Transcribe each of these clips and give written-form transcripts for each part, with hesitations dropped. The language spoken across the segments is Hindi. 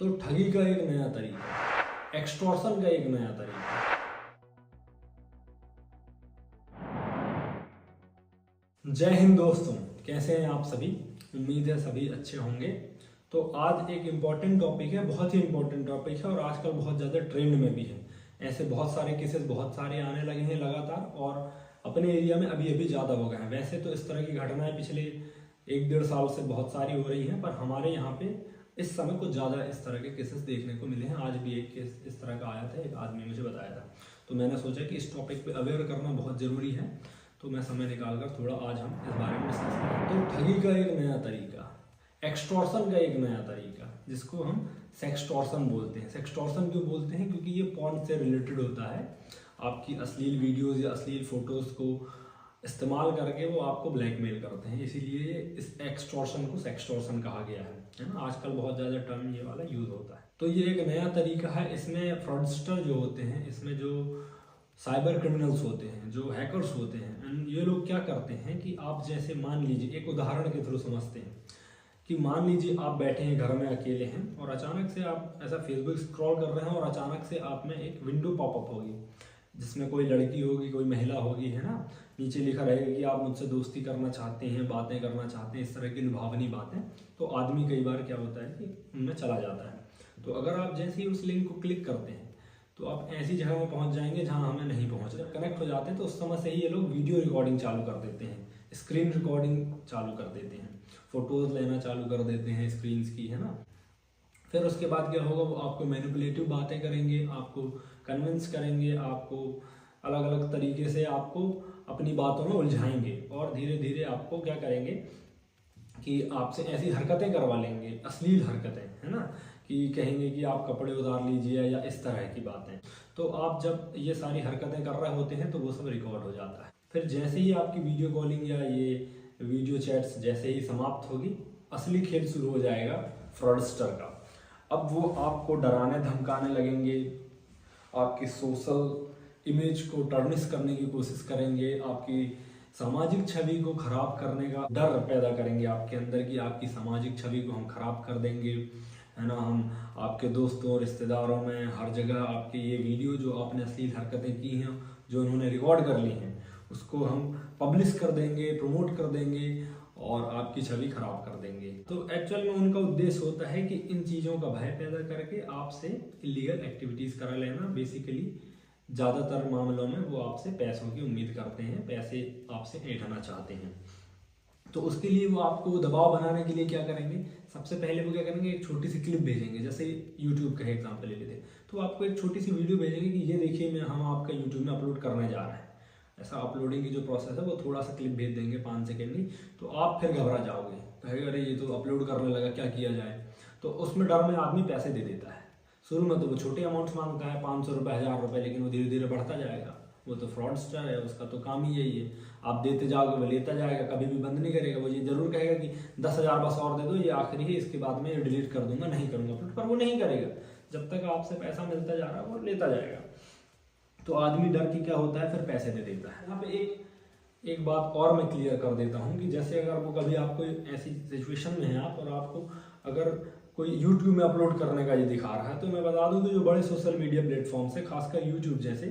तो ठगी का एक नया तरीका, एक्सटॉर्शन का एक नया तरीका। जय हिंद दोस्तों, कैसे हैं आप सभी। उम्मीद है सभी अच्छे होंगे। तो आज एक इम्पॉर्टेंट टॉपिक है, बहुत ही इम्पोर्टेंट टॉपिक है और आजकल बहुत ज़्यादा ट्रेंड में भी है। ऐसे बहुत सारे केसेस बहुत सारे आने लगे हैं लगातार और अपने एरिया में अभी अभी ज़्यादा हो गए हैं। वैसे तो इस तरह की घटनाएं पिछले 1-1.5 साल से बहुत सारी हो रही हैं, पर हमारे यहाँ पे इस समय कुछ ज़्यादा इस तरह के केसेस देखने को मिले हैं। आज भी एक केस इस तरह का आया था, एक आदमी मुझे बताया था। तो मैंने सोचा कि इस टॉपिक पे अवेयर करना बहुत ज़रूरी है, तो मैं समय निकालकर थोड़ा आज हम इस बारे में डिस्कस करें। तो ठगी का एक नया तरीका, एक्सटॉर्शन का एक नया तरीका, जिसको हम सेक्सटॉर्शन बोलते हैं। सेक्सटॉर्शन क्यों बोलते हैं? क्योंकि ये पॉर्न से रिलेटेड होता है। आपकी अश्लील वीडियोज़ या अश्लील फोटोज़ को इस्तेमाल करके वो आपको ब्लैकमेल करते हैं, इसीलिए इस एक्सटॉर्शन को सेक्सटॉर्शन कहा गया है ना। आजकल बहुत ज़्यादा टर्म ये वाला यूज़ होता है। तो ये एक नया तरीका है। इसमें फ्रॉडस्टर जो होते हैं, इसमें जो साइबर क्रिमिनल्स होते हैं, जो हैकर्स होते हैं, ये लोग क्या करते हैं कि आप जैसे मान लीजिए, एक उदाहरण के थ्रू समझते हैं कि मान लीजिए आप बैठे हैं घर में अकेले हैं और अचानक से आप ऐसा फेसबुक स्क्रॉल कर रहे हैं और अचानक से आप में एक विंडो पॉपअप होगी जिसमें कोई लड़की होगी, कोई महिला होगी, है ना। नीचे लिखा रहेगा कि आप मुझसे दोस्ती करना चाहते हैं, बातें करना चाहते हैं, इस तरह की लुभावनी बातें। तो आदमी कई बार क्या होता है कि उनमें चला जाता है। तो अगर आप जैसे ही उस लिंक को क्लिक करते हैं तो आप ऐसी जगह में पहुंच जाएंगे जहां हमें नहीं पहुंचना। कनेक्ट हो जाते हैं तो उस समय से ही ये लोग वीडियो रिकॉर्डिंग चालू कर देते हैं, स्क्रीन रिकॉर्डिंग चालू कर देते हैं, फोटोज लेना चालू कर देते हैं स्क्रीन्स की, है ना। फिर उसके बाद क्या होगा, वो आपको मैनिपुलेटिव बातें करेंगे, आपको कन्विंस करेंगे, आपको अलग अलग तरीके से आपको अपनी बातों में उलझाएंगे और धीरे धीरे आपको क्या करेंगे कि आपसे ऐसी हरकतें करवा लेंगे, अश्लील हरकतें, है ना, कि कहेंगे कि आप कपड़े उतार लीजिए या इस तरह की बातें। तो आप जब ये सारी हरकतें कर रहे होते हैं तो वो सब रिकॉर्ड हो जाता है। फिर जैसे ही आपकी वीडियो कॉलिंग या ये वीडियो चैट्स जैसे ही समाप्त होगी, असली खेल शुरू हो जाएगा फ्रॉडस्टर का। अब वो आपको डराने धमकाने लगेंगे, आपकी सोशल इमेज को टर्निश करने की कोशिश करेंगे, आपकी सामाजिक छवि को खराब करने का डर पैदा करेंगे आपके अंदर कि आपकी सामाजिक छवि को हम खराब कर देंगे, है ना। हम आपके दोस्तों रिश्तेदारों में हर जगह आपके ये वीडियो जो आपने अश्लील हरकतें की हैं, जो उन्होंने रिकॉर्ड कर ली हैं, उसको हम पब्लिश कर देंगे, प्रमोट कर देंगे और आपकी छवि खराब कर देंगे। तो एक्चुअल में उनका उद्देश्य होता है कि इन चीज़ों का भय पैदा करके आपसे इलीगल एक्टिविटीज़ करा लेना। बेसिकली ज़्यादातर मामलों में वो आपसे पैसों की उम्मीद करते हैं, पैसे आपसे ऐंठना चाहते हैं। तो उसके लिए वो आपको दबाव बनाने के लिए क्या करेंगे, सबसे पहले वो क्या करेंगे, एक छोटी सी क्लिप भेजेंगे। जैसे यूट्यूब का एग्जांपल ले लेते हैं, तो आपको एक छोटी सी वीडियो भेजेंगे कि ये देखिए हम आपका यूट्यूब में अपलोड करने जा रहे हैं। ऐसा अपलोडिंग की जो प्रोसेस है वो थोड़ा सा क्लिप भेज देंगे 5 सेकेंड की। तो आप फिर घबरा जाओगे, कहेगा अरे ये तो अपलोड करने लगा, क्या किया जाए। तो उसमें डर में आदमी पैसे दे देता है। शुरू में तो वो छोटे अमाउंट्स मांगता है, 500 रुपये, 1000 रुपये, लेकिन वो धीरे धीरे बढ़ता जाएगा। वो तो फ्रॉडस्टर है, उसका तो काम ही यही है। आप देते जाओगे, वो लेता जाएगा, कभी भी बंद नहीं करेगा। वो ये जरूर कहेगा कि 10,000 बस और दे दो, ये आखिरी है, इसके बाद में ये डिलीट कर दूंगा, नहीं करूंगा अपलोड। पर वो नहीं करेगा, जब तक आपसे पैसा मिलता जा रहा है वो लेता जाएगा। तो आदमी डर की क्या होता है, फिर पैसे दे देता है। यहाँ पे एक बात और मैं क्लियर कर देता हूँ कि जैसे अगर वो कभी आपको ऐसी सिचुएशन में है आप, और आपको अगर कोई यूट्यूब में अपलोड करने का ये दिखा रहा है, तो मैं बता दूं कि जो बड़े सोशल मीडिया प्लेटफॉर्म्स है, खासकर यूट्यूब जैसे,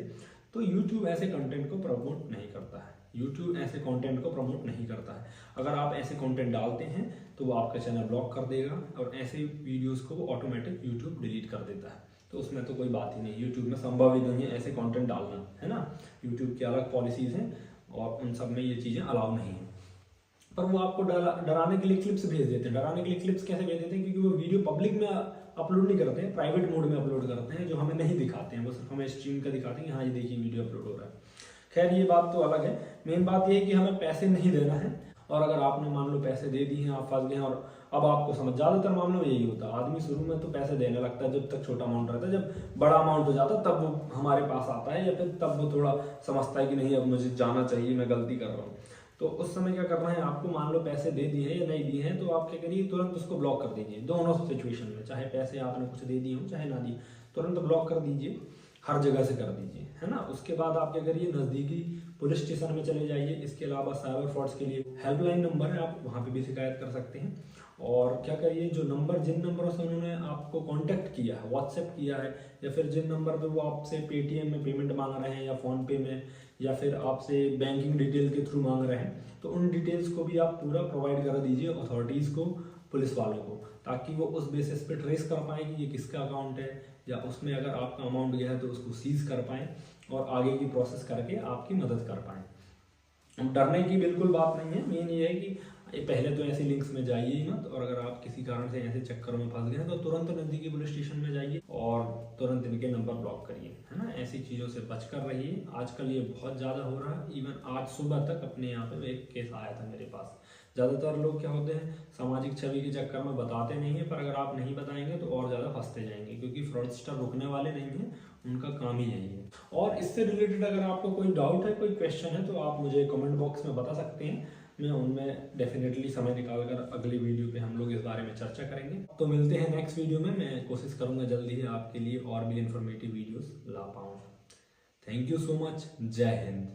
तो यूट्यूब ऐसे कंटेंट को प्रमोट नहीं करता है। यूट्यूब ऐसे कंटेंट को प्रमोट नहीं करता है। अगर आप ऐसे कंटेंट डालते हैं तो वो आपका चैनल ब्लॉक कर देगा और ऐसे वीडियोस को वो ऑटोमेटिक यूट्यूब डिलीट कर देता है। तो उसमें तो कोई बात ही नहीं, यूट्यूब में संभव ही नहीं है ऐसे कंटेंट डालना, है ना। यूट्यूब की अलग पॉलिसीज हैं और उन सब में ये चीज़ें अलाउ नहीं है। पर वो आपको डराने के लिए क्लिप्स भेज देते हैं। डराने के लिए क्लिप्स कैसे भेज देते हैं? क्योंकि वो वीडियो पब्लिक में अपलोड नहीं करते हैं, प्राइवेट मोड में अपलोड करते हैं, जो हमें नहीं दिखाते हैं। वो सिर्फ हमें स्ट्रीम का दिखाते हैं कि हाँ ये देखिए वीडियो अपलोड हो रहा है। खैर ये बात तो अलग है। मेन बात ये है कि हमें पैसे नहीं देना है, और अगर आपने मान लो पैसे दे दिए हैं, आप फंस गए हैं, और अब आपको समझ, ज़्यादातर मामलों में यही होता है। आदमी शुरू में तो पैसे देने लगता है जब तक छोटा अमाउंट रहता है, जब बड़ा अमाउंट हो जाता है तब वो हमारे पास आता है, या फिर तब वो थोड़ा समझता है कि नहीं अब मुझे जाना चाहिए, मैं गलती कर रहा हूँ। तो उस समय क्या करना है आपको, मान लो पैसे दे दिए हैं या नहीं दिए हैं, तो आप क्या करिए, तुरंत उसको ब्लॉक कर दीजिए। दोनों सिचुएशन में, चाहे पैसे आपने कुछ दे दिए हो चाहे ना दिए, तुरंत ब्लॉक कर दीजिए, हर जगह से कर दीजिए, है ना। उसके बाद आप क्या करिए, नज़दीकी पुलिस स्टेशन में चले जाइए। इसके अलावा साइबर फ्रॉड्स के लिए हेल्पलाइन नंबर है, आप वहाँ पे भी शिकायत कर सकते हैं। और क्या करिए, जो नंबर जिन नंबरों से उन्होंने आपको कांटेक्ट किया है, व्हाट्सएप किया है, या फिर जिन नंबर पे वो आपसे पेटीएम में पेमेंट मांग रहे हैं या फ़ोनपे में, या फिर आपसे बैंकिंग डिटेल के थ्रू मांग रहे हैं, तो उन डिटेल्स को भी आप पूरा प्रोवाइड कर दीजिए अथॉरिटीज़ को, पुलिस वालों को, ताकि वो उस बेसिस पे ट्रेस कर पाएँ कि ये किसका अकाउंट है, या उसमें अगर आपका अमाउंट गया है तो उसको सीज कर पाएँ और आगे की प्रोसेस करके आपकी मदद कर पाएँ। डरने की बिल्कुल बात नहीं है। मेन ये है कि पहले तो ऐसे लिंक्स में जाइए ही मत, और अगर आप किसी कारण से ऐसे चक्करों में फंस गए हैं तो तुरंत नज़दीकी पुलिस स्टेशन में जाइए और तुरंत इनके नंबर ब्लॉक करिए, है ना। ऐसी चीज़ों से बचकर रहिए। आजकल ये बहुत ज़्यादा हो रहा है। इवन आज सुबह तक अपने यहाँ पे एक केस आया था मेरे पास। ज़्यादातर लोग क्या होते हैं, सामाजिक छवि के चक्कर में बताते नहीं हैं, पर अगर आप नहीं बताएंगे तो और ज़्यादा फंसते जाएंगे, क्योंकि फ्रॉडस्टर रुकने वाले नहीं हैं, उनका काम ही यही है। और इससे रिलेटेड अगर आपको कोई डाउट है, कोई क्वेश्चन है, तो आप मुझे कमेंट बॉक्स में बता सकते हैं। मैं उनमें डेफिनेटली समय निकाल कर अगली वीडियो पे हम लोग इस बारे में चर्चा करेंगे। तो मिलते हैं नेक्स्ट वीडियो में। मैं कोशिश करूँगा जल्दी ही आपके लिए और भी इन्फॉर्मेटिव वीडियोस ला पाऊँ। Thank you so much. जय हिंद।